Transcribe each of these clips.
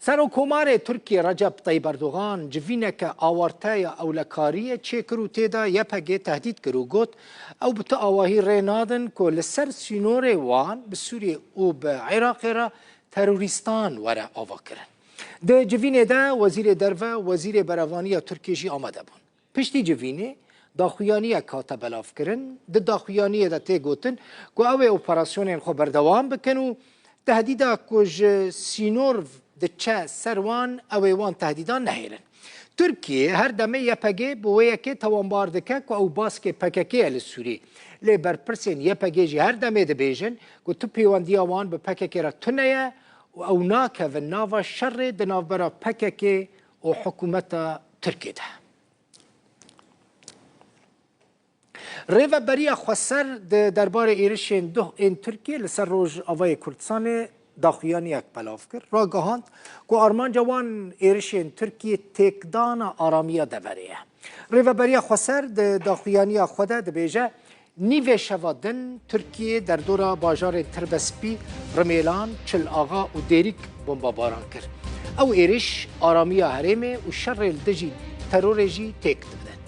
سەرۆکۆمارێ تورکیە ڕەجەب طەیب ئەردۆغان جڤینەکە ئاوارتایە ئەولەکاریە چێکرد و تێدا یەپەگێ تەهدید کرد و گوت ئەو بتە ئاواهی ڕێنادن کۆ لەسەر سینۆرێ وان بە سووریە و بە عێراقێرە تەروریستان وەرە ئاواکردن. دە جڤینێدا وەزیرێ دەرڤە وەزیرێ بەرەڤانیە تورکێژی ئامادە بوون. پشتی جڤینێ داخویانیە کاتە بەلافکردن د داخویانیەدا تێگوتن کۆ ئەوێ ئۆپەراسیۆنێن خۆ بەردەوام بکەن و تەهدیدا کۆژ سینۆر دچە سەروان ئەوێ وان تهدیدان نەهێنن. تورکیە هەر دەمە یەپەگێ بۆیەکێ تەوانبار دەکە کە ئەو باسکێ پەکەکەیە لە سووری لێ بەرپرسێن یەپەگێژی هەر دەمێ دەبێژن کە تو پەیوەندیە وان بە پەکەکێرە تونەیە و ئەو ناکەون ناڤە شەڕێ دەناوبەرە پەکەکێ و حکوومەتە تورکێدا. ڕێڤەبەریە خوەسەر دەربارەی ئێرشên دوh ên Tirkiye li ser Rojavayê Kurdistanê daxuyaniyek belav kir, ragihand ku armanca wan êrişên Tirkiye têkdana aramiya deverê ye. Rêveberiya Xweser di daxuyaniya xwe de dibêje nîvê şeva din Tirkiye derdora bajarên Tirbespî, Rimêlan, Çil-axa û Dêrîk bombabaran kir. Ew êriş aramiya herêmê û şerê li dijî terorê jî têk dibin.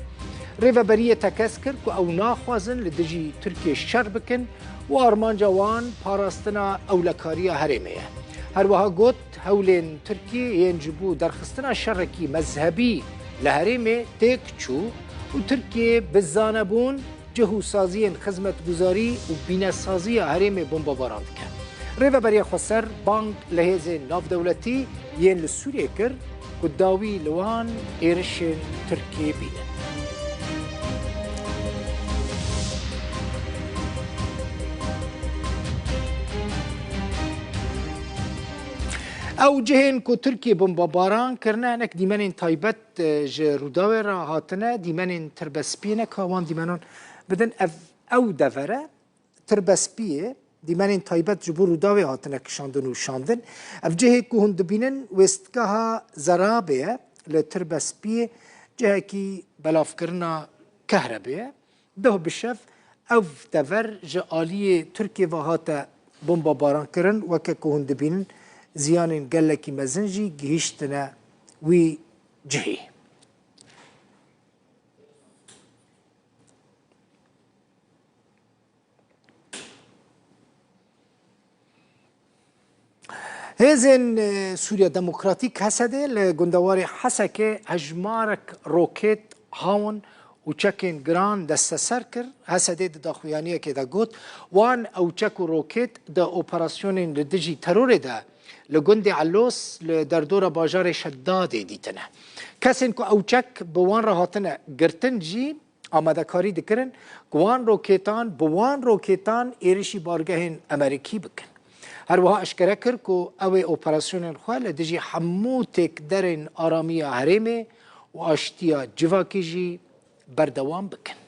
Rêveberiyê tekez kir ku ew naxwazin li dijî Tirkiye şer bikin û armanca wan parastina ewlekariya herêmê ye. Her wiha got hewlên Tirkiye yên ji bo derxistina şerekî mezhebî li herêmê têk çû û Tirkiye bi zanebûn, cihûsaziyên xizmetguzarî û bînesaziya herêmê bombabaran dike. Rêveberiya Xweser bang li hêzên navdewletî yên li Sûriyê kir ku dawî li wan êrişên Tirkiye bînin. ئەو جihên ku Tirkiye bombabaran kirine hinek dîmenên taybet ji Rûdawê re hatine dîmenên tirbespiyê ne ka wan dîmenan bidin ew devere tirbespiyê dîmenên taybet ji bo Rûdawê hatine kişandin û şandin. Ev cihê ku hûn dibînin wêstgeha Zerabê ye li tirbespiyê cihekî belavkirina kehrebê ye. Dih bişev ev dever ji aliyê Tirkiye ve hate bombabaran kirin weke ku hûn dibînin ziyanên gelekî mezin jî gihîştine wî cihê. Hêzên Sûriya Demokratîk Hesedê li gundewarê Hesekê hejmarek rokêt hawin û çekên giran desteser kir. Hesedê di daxuyaniyekê de got wan ew çek û rokêt di operasyonên li dijî terorê de li gundê Ellos li derdora bajarê Şeddadê dîtine. Kesên ku ew çek bi wan re hatine girtin jî amadekarî dikirin ku wan rokêtan êrişî bargehên Amerîkî bikin. Her wiha eşkere kir ku ew ê operasyonên xwe li dijî hemû têkderên aramiya herêmê û aştiya civakê jî berdewam bikin.